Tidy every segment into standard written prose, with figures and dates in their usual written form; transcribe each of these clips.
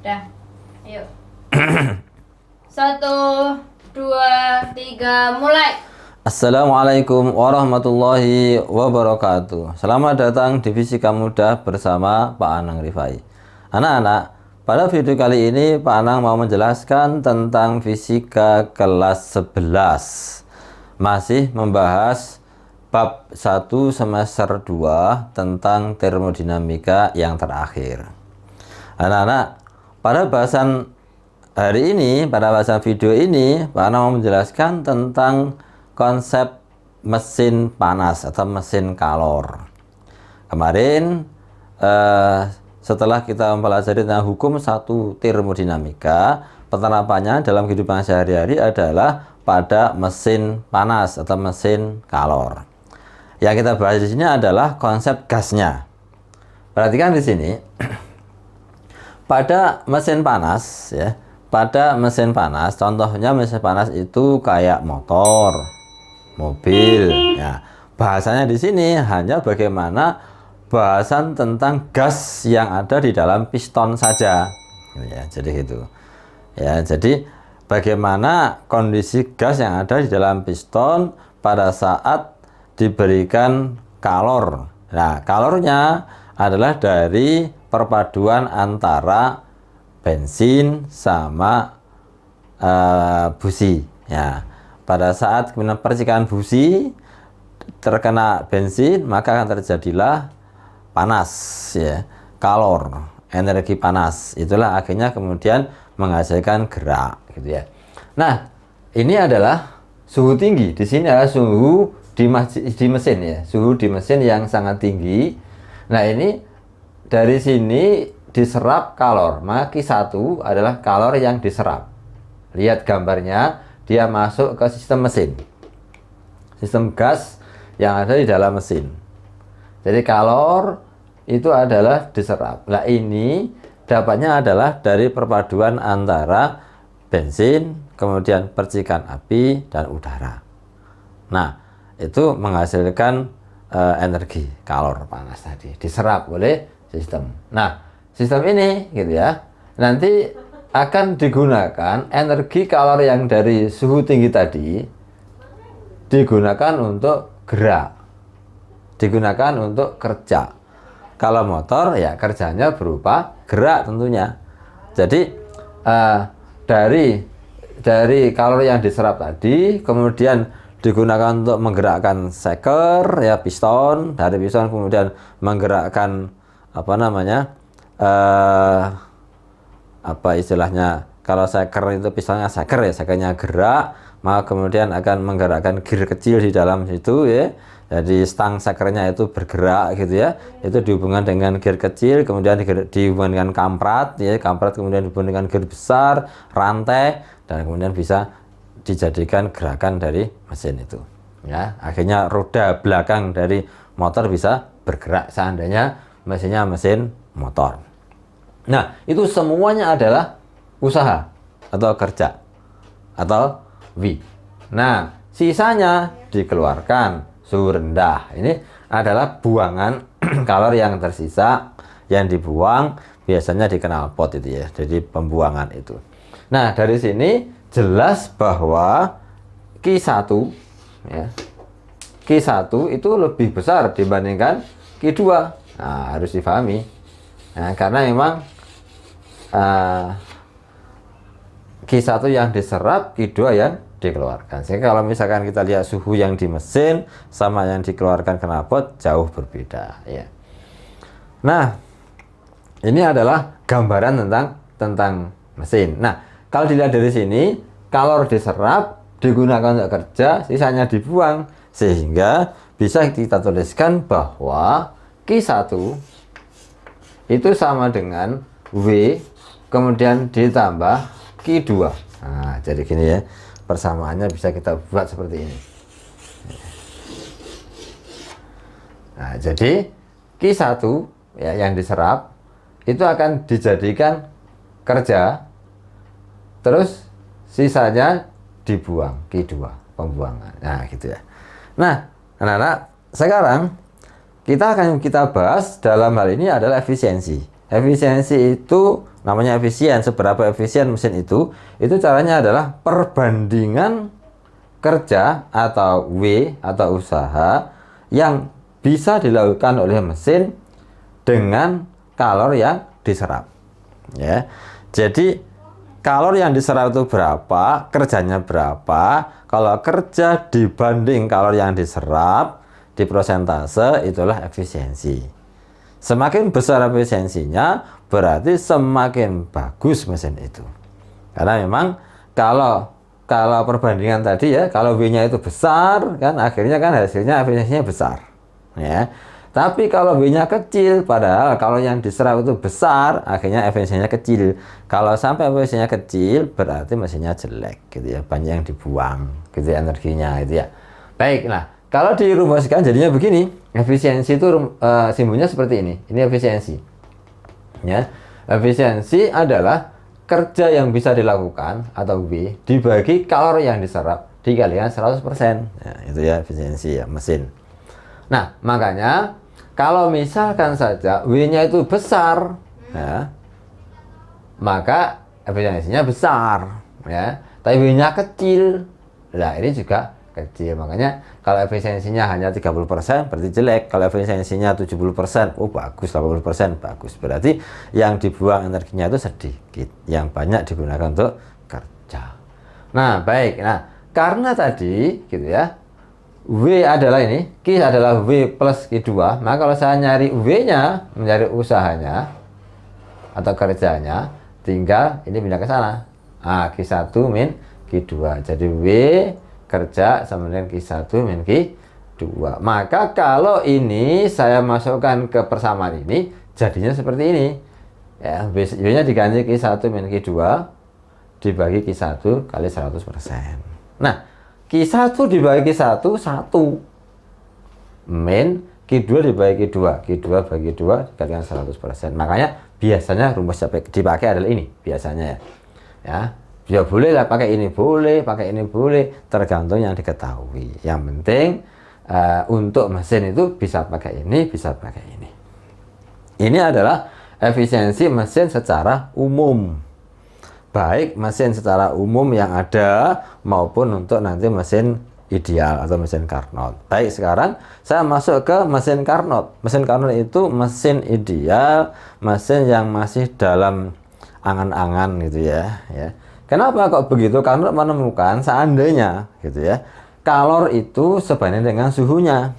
Dah. Ayo. 1, 2, 3, mulai. Assalamualaikum warahmatullahi wabarakatuh. Selamat datang di Fisika Mudah bersama Pak Anang Rifai. Anak-anak, pada video kali ini Pak Anang mau menjelaskan tentang fisika kelas 11. Masih membahas bab 1 semester 2 tentang termodinamika yang terakhir. Anak-anak, pada bahasan hari ini, pada bahasan video ini, Pak Anang mau menjelaskan tentang konsep mesin panas atau mesin kalor. Kemarin setelah kita mempelajari tentang hukum 1 termodinamika, penerapannya dalam kehidupan sehari-hari adalah pada mesin panas atau mesin kalor. Yang kita bahas di sini adalah konsep gasnya. Perhatikan di sini, pada mesin panas, ya, pada mesin panas, contohnya mesin panas itu kayak motor, mobil. Ya, bahasanya di sini hanya bagaimana bahasan tentang gas yang ada di dalam piston saja. Ya, jadi gitu. Ya, jadi bagaimana kondisi gas yang ada di dalam piston pada saat diberikan kalor. Nah, kalornya adalah dari perpaduan antara bensin sama busi. Ya, pada saat kemudian percikan busi terkena bensin, maka akan terjadilah panas, ya, kalor, energi panas. Itulah akhirnya kemudian menghasilkan gerak, gitu ya. Nah, ini adalah suhu tinggi. Di sini adalah suhu di mesin, ya, suhu di mesin yang sangat tinggi. Nah, ini dari sini diserap kalor, maka Q1 adalah kalor yang diserap. Lihat gambarnya, dia masuk ke sistem mesin, sistem gas yang ada di dalam mesin. Jadi kalor itu adalah diserap. Nah, ini dapatnya adalah dari perpaduan antara bensin, kemudian percikan api dan udara. Nah, itu menghasilkan energi kalor panas tadi, diserap oleh sistem. Nah, sistem ini, gitu ya, nanti akan digunakan energi kalor yang dari suhu tinggi tadi digunakan untuk gerak, digunakan untuk kerja. Kalau motor, ya kerjanya berupa gerak tentunya. Jadi dari kalor yang diserap tadi kemudian digunakan untuk menggerakkan seker, ya, piston. Dari piston kemudian menggerakkan apa namanya, apa istilahnya, kalau seker itu pistonnya seker, ya, sekernya gerak, maka kemudian akan menggerakkan gear kecil di dalam situ, ya. Jadi stang sekernya itu bergerak, gitu ya, itu dihubungkan dengan gear kecil, kemudian dihubungkan dengan kamprat, ya, kamprat kemudian dihubungkan dengan gear besar, rantai, dan kemudian bisa dijadikan gerakan dari mesin itu, ya. Akhirnya roda belakang dari motor bisa bergerak seandainya mesinnya mesin motor. Nah, itu semuanya adalah usaha atau kerja atau W. Nah, sisanya dikeluarkan suhu rendah. Ini adalah buangan kalor yang tersisa, yang dibuang biasanya di knalpot itu, ya. Jadi pembuangan itu. Nah, dari sini jelas bahwa Q1, ya, Q1 itu lebih besar dibandingkan Q2. Nah, harus difahami. Nah, karena memang Q1 yang diserap, Q2 yang dikeluarkan. Sehingga kalau misalkan kita lihat suhu yang di mesin sama yang dikeluarkan knalpot jauh berbeda, ya. Nah, ini adalah gambaran tentang mesin. Nah, kalau dilihat dari sini, kalor diserap, digunakan untuk kerja, sisanya dibuang, sehingga bisa kita tuliskan bahwa Q1 itu sama dengan W kemudian ditambah Q2. Nah, jadi gini, ya, persamaannya bisa kita buat seperti ini. Nah, jadi Q1, ya, yang diserap itu akan dijadikan kerja, terus sisanya dibuang, Q2, pembuangan. Nah, gitu ya. Nah, anak-anak, sekarang kita bahas dalam hal ini adalah efisiensi. Efisiensi itu namanya efisien, seberapa efisien mesin itu caranya adalah perbandingan kerja atau W atau usaha yang bisa dilakukan oleh mesin dengan kalori yang diserap. Ya, jadi kalori yang diserap itu berapa, kerjanya berapa. Kalau kerja dibanding kalori yang diserap di persentase, itulah efisiensi. Semakin besar efisiensinya, berarti semakin bagus mesin itu. Karena memang kalau perbandingan tadi ya, kalau W-nya itu besar, kan akhirnya kan hasilnya efisiensinya besar. Ya. Tapi kalau W-nya kecil, padahal kalau yang diserap itu besar, akhirnya efisiensinya kecil. Kalau sampai efisiensinya kecil, berarti mesinnya jelek, gitu ya, banyak yang dibuang, gitu ya, energinya, gitu ya. Baik, nah kalau dirumuskan jadinya begini, efisiensi itu simbolnya seperti ini. Ini efisiensi. Ya, efisiensi adalah kerja yang bisa dilakukan atau W dibagi kalori yang diserap dikalikan 100%. Ya, itu ya efisiensi ya mesin. Nah, makanya kalau misalkan saja W-nya itu besar, ya, maka efisiensinya besar, ya. Tapi W-nya kecil, nah ini juga kecil. Makanya kalau efisiensinya hanya 30% berarti jelek. Kalau efisiensinya 70%, oh bagus, 80% bagus. Berarti yang dibuang energinya itu sedikit, yang banyak digunakan untuk kerja. Nah, baik. Nah, karena tadi gitu ya, W adalah ini, Q adalah W plus Q2. Maka kalau saya nyari W-nya, mencari usahanya atau kerjanya, tinggal ini pindah ke sana. Nah, Q1 min Q2. Jadi W kerja sama dengan Q1 min Q2. Maka kalau ini saya masukkan ke persamaan ini, jadinya seperti ini. Ya, W-nya diganti Q1 min Q2 dibagi Q1 kali 100%. Nah, Q1 dibagi Q1, 1 min Q2 dibagi Q2, Q2 bagi 2 dikalikan 100%. Makanya biasanya rumus dipakai adalah ini biasanya ya. Ya boleh lah pakai ini boleh, tergantung yang diketahui. Yang penting untuk mesin itu bisa pakai ini, bisa pakai ini. Ini adalah efisiensi mesin secara umum. Baik mesin secara umum yang ada maupun untuk nanti mesin ideal atau mesin Carnot. Baik, sekarang saya masuk ke mesin Carnot. Mesin Carnot itu mesin ideal, mesin yang masih dalam angan-angan gitu ya. Kenapa kok begitu? Carnot menemukan seandainya gitu ya, kalor itu sebanding dengan suhunya.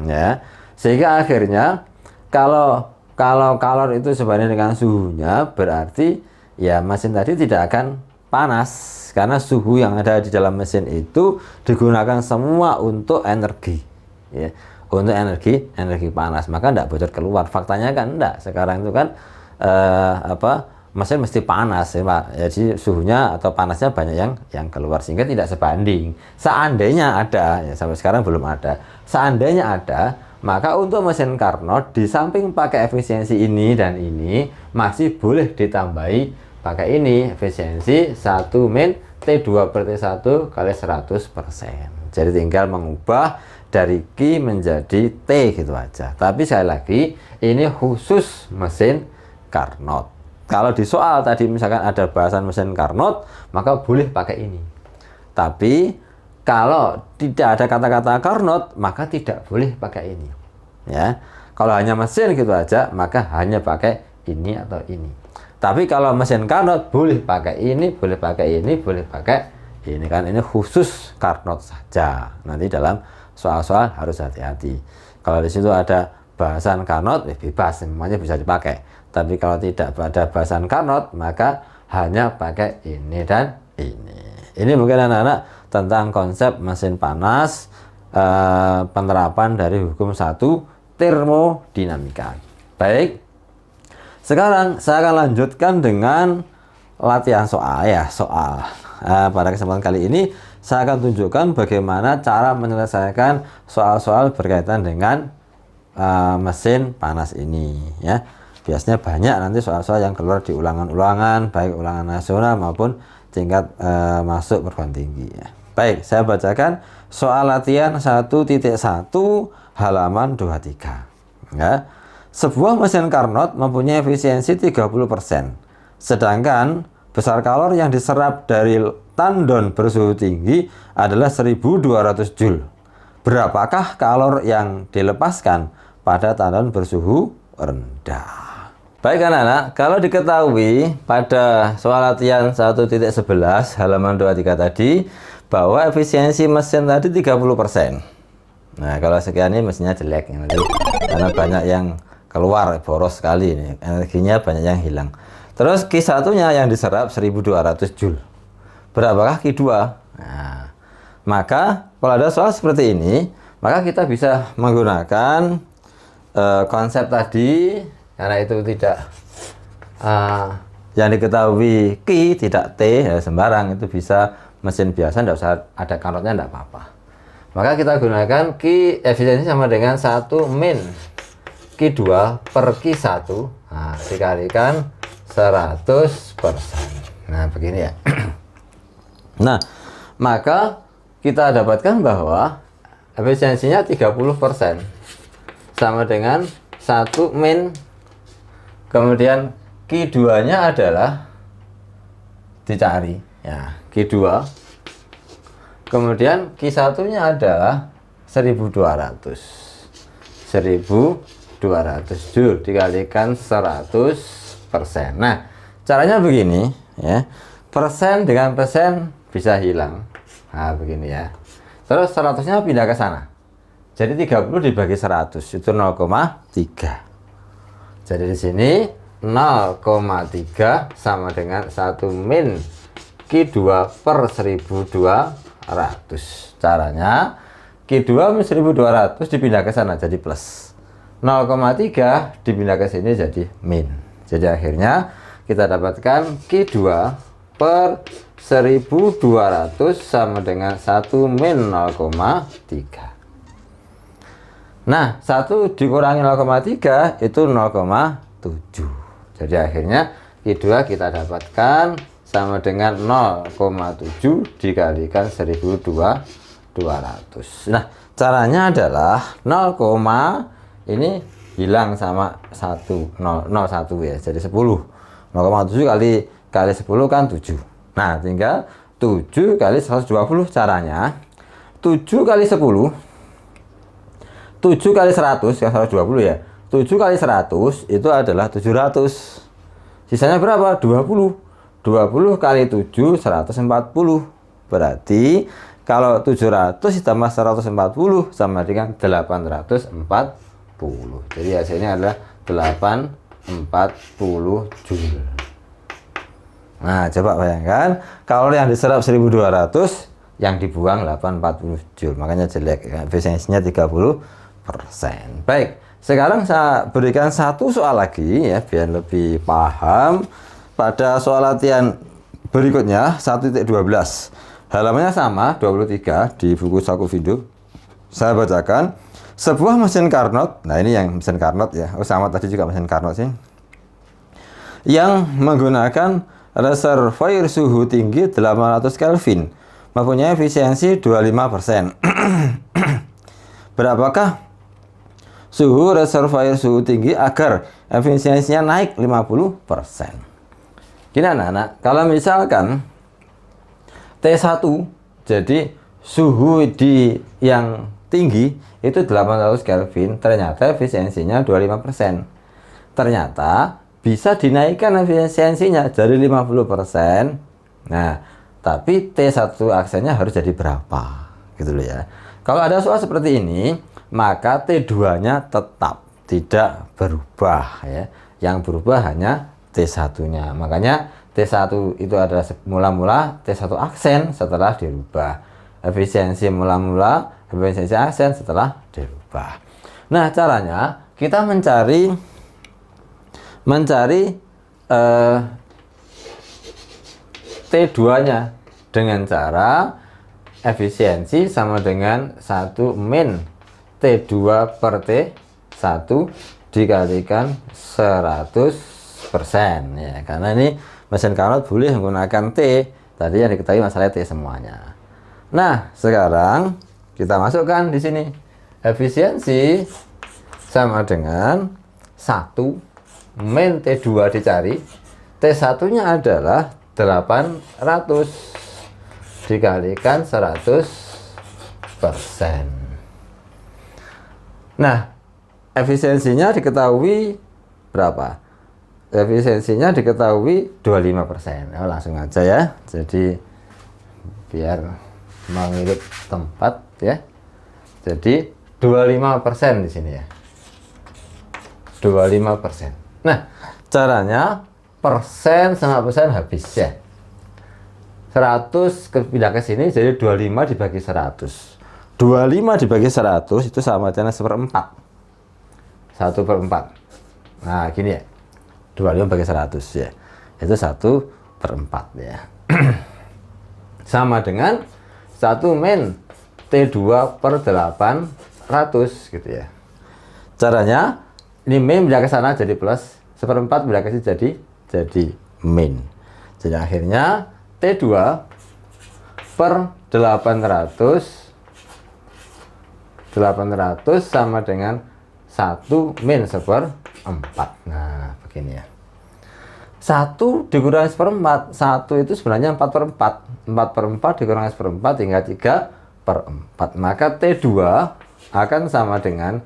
Ya. Sehingga akhirnya kalau kalor itu sebanding dengan suhunya, berarti ya mesin tadi tidak akan panas karena suhu yang ada di dalam mesin itu digunakan semua untuk energi, ya, untuk energi panas, maka tidak bocor keluar. Faktanya kan enggak, sekarang itu kan mesin mesti panas ya Pak, jadi suhunya atau panasnya banyak yang keluar sehingga tidak sebanding. Seandainya ada, ya sampai sekarang belum ada, seandainya ada, maka untuk mesin Carnot di samping pakai efisiensi ini dan ini masih boleh ditambahi pakai ini efisiensi 1 min T2 per T1 kali 100%. Jadi tinggal mengubah dari Q menjadi T gitu aja. Tapi sekali lagi ini khusus mesin Carnot. Kalau di soal tadi misalkan ada bahasan mesin Carnot, maka boleh pakai ini. Tapi kalau tidak ada kata-kata Carnot, maka tidak boleh pakai ini. Ya. Kalau hanya mesin gitu aja, maka hanya pakai ini atau ini. Tapi kalau mesin Carnot boleh pakai ini, boleh pakai ini, boleh pakai ini, kan ini khusus Carnot saja. Nanti dalam soal-soal harus hati-hati. Kalau di situ ada bahasan Carnot, bebas, semuanya bisa dipakai. Tapi kalau tidak ada bahasan Carnot, maka hanya pakai ini dan ini. Ini mungkin anak-anak tentang konsep mesin panas, penerapan dari hukum 1 termodinamika. Baik. Sekarang saya akan lanjutkan dengan latihan soal ya, pada kesempatan kali ini saya akan tunjukkan bagaimana cara menyelesaikan soal-soal berkaitan dengan mesin panas ini ya. Biasanya banyak nanti soal-soal yang keluar di ulangan-ulangan, baik ulangan nasional maupun tingkat masuk perguruan tinggi ya. Baik, saya bacakan soal latihan 1.1 halaman 23 ya. Sebuah mesin Carnot mempunyai efisiensi 30%. Sedangkan besar kalori yang diserap dari tandon bersuhu tinggi adalah 1200 Joule. Berapakah kalori yang dilepaskan pada tandon bersuhu rendah? Baik anak-anak, kalau diketahui pada soal latihan 1.11 halaman 23 tadi bahwa efisiensi mesin tadi 30%. Nah, kalau sekian ini mesinnya jelek nanti karena banyak yang keluar, boros sekali ini, energinya banyak yang hilang. Terus Q1-nya yang diserap 1200 Joule. Berapakah Q2? Nah, maka kalau ada soal seperti ini, maka kita bisa menggunakan konsep tadi. Karena itu tidak yang diketahui Q tidak T ya, sembarang, itu bisa mesin biasa, tidak usah ada karotnya, tidak apa-apa. Maka kita gunakan Q efisiensi sama dengan 1 min Q2 per Q1 dikalikan 100%. Nah begini ya. Nah maka kita dapatkan bahwa efisiensinya 30% sama dengan 1 min, kemudian Q2 nya adalah dicari ya, Q2, kemudian Q1 nya adalah 1200 Joule dikalikan 100%. Nah caranya begini ya, persen dengan persen bisa hilang. Nah begini ya, terus 100 nya pindah ke sana, jadi 30 dibagi 100 itu 0,3. Jadi di sini 0,3 sama dengan 1 min Q2 per 1200. Caranya Q2 min 1200 dipindah ke sana jadi plus, 0,3 dipindah ke sini jadi min. Jadi akhirnya kita dapatkan Q2 per 1200 sama dengan 1 min 0,3. Nah, 1 dikurangi 0,3 itu 0,7. Jadi akhirnya Q2 kita dapatkan sama dengan 0,7 dikalikan 1200. Nah, caranya adalah 0, ini hilang sama 1, 0, 1 ya, jadi 10. 0,7 kali 10 kan 7. Nah, tinggal 7 kali 120. Caranya 7 kali 10, 7 kali 100 yang 120 ya. 7 kali 100 itu adalah 700. Sisanya berapa? 20. 20 kali 7 140. Berarti kalau 700 ditambah 140 sama dengan 840. Jadi hasilnya adalah 840 Joule. Nah, coba bayangkan kalau yang diserap 1200, yang dibuang 840 Joule. Makanya jelek ya. Efisiensinya 30%. Baik, sekarang saya berikan satu soal lagi ya biar lebih paham. Pada soal latihan berikutnya 1.12 halamannya sama 23 di buku Saku Video. Saya bacakan, sebuah mesin Carnot. Nah ini yang mesin Carnot ya, sama tadi juga mesin Carnot sih, yang menggunakan reservoir suhu tinggi 800 Kelvin mempunyai efisiensi 25%. Berapakah suhu reservoir suhu tinggi agar efisiensinya naik 50%? Gini anak-anak, kalau misalkan T1 jadi suhu di yang tinggi itu 800 Kelvin, ternyata efisiensinya 25%. Ternyata bisa dinaikkan efisiensinya jadi 50%. Nah, tapi T1 aksennya harus jadi berapa? Gitu loh ya. Kalau ada soal seperti ini, maka T2-nya tetap tidak berubah ya. Yang berubah hanya T1-nya. Makanya T1 itu adalah mula-mula T1 aksen setelah dirubah. Efisiensi mula-mula, efisiensi aksen setelah dirubah. Nah, caranya kita mencari T2-nya dengan cara efisiensi sama dengan 1 min T2 per T1 dikalikan 100% ya, karena ini mesin Carnot boleh menggunakan T, tadi yang diketahui masalah T semuanya. Nah, sekarang kita masukkan di sini efisiensi sama dengan 1 min T2 dicari T1-nya adalah 800 dikalikan 100%. Nah, efisiensinya diketahui berapa? Efisiensinya diketahui 25%. Oh, langsung aja ya. Jadi biar mengirip tempat ya. Jadi 25% di sini ya. 25%. Nah, caranya persen sama persen habis ya. 100 pindah ke sini jadi 25 dibagi 100. 25 dibagi 100 itu sama dengan 1/4. 1/4. Nah, gini ya. 25 bagi 100 ya. Itu 1/4 ya. Sama dengan 1 min T2 per 800 gitu ya. Caranya ini min pindah ke sana jadi plus, 1/4 pindah ke sini jadi min. Jadi akhirnya T2 per 800 sama dengan 1 min 1/4. Nah, begini ya. 1 dikurangi 1/4. 1 itu sebenarnya 4/4. 4/4 dikurangi 1/4 hingga 3/4. Maka T2 akan sama dengan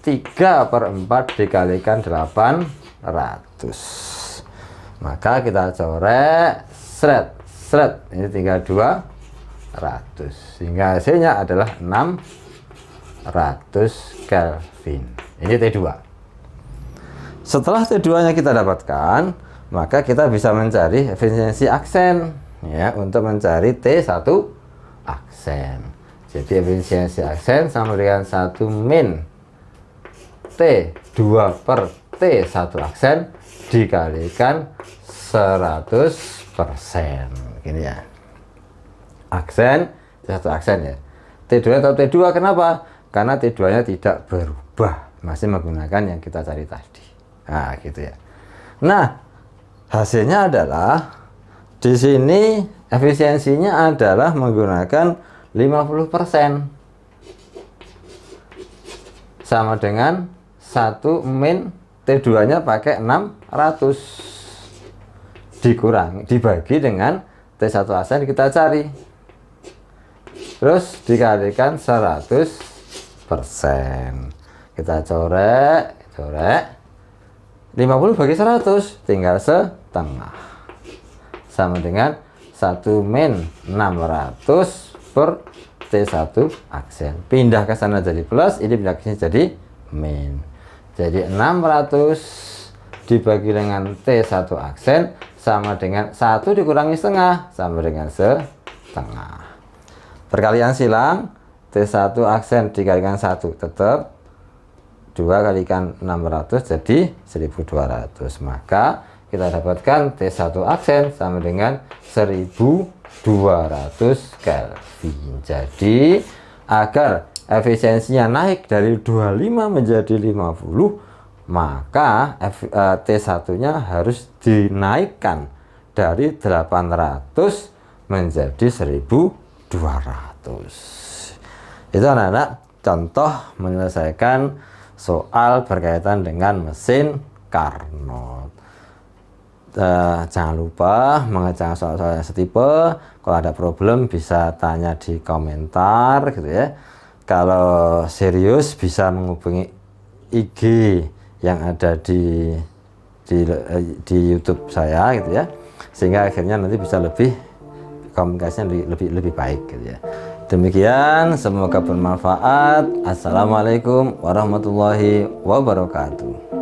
3/4 dikalikan 800. Maka kita coret seret. Ini tinggal 200. Sehingga hasilnya adalah 600 Kelvin. Ini T2. Setelah T2-nya kita dapatkan, maka kita bisa mencari efisiensi aksen ya untuk mencari T1 aksen. Jadi efisiensi aksen sama dengan 1 min T2 per T1 aksen dikalikan 100%. Gini ya. Aksen, T1 aksen ya. T2 atau T2 kenapa? Karena T2-nya tidak berubah, masih menggunakan yang kita cari tadi. Nah, gitu ya. Nah, hasilnya adalah di sini efisiensinya adalah menggunakan 50%. Sama dengan 1 min T2-nya pakai 600 dibagi dengan T1 aksen kita cari. Terus dikalikan 100%. Kita coret 50 bagi 100 tinggal setengah. Sama dengan 1 min 600 per T1 aksen. Pindah ke sana jadi plus, ini pindah ke sini jadi min. Jadi 600 dibagi dengan T1 aksen sama dengan 1 dikurangi setengah sama dengan setengah. Perkalian silang, T1 aksen dikalikan 1 tetap 2 kalikan 600 jadi 1200. Maka kita dapatkan T1 aksen sama dengan 1200 Kelvin. Jadi agar efisiensinya naik dari 25 menjadi 50, maka T1-nya harus dinaikkan dari 800 menjadi 1200. Itu anak-anak contoh menyelesaikan soal berkaitan dengan mesin Carnot. Jangan lupa mengerjakan soal-soal yang setipe. Kalau ada problem bisa tanya di komentar gitu ya. Kalau serius bisa menghubungi IG yang ada di YouTube saya gitu ya, sehingga akhirnya nanti bisa lebih komunikasinya lebih baik gitu ya. Demikian, semoga bermanfaat. Assalamualaikum warahmatullahi wabarakatuh.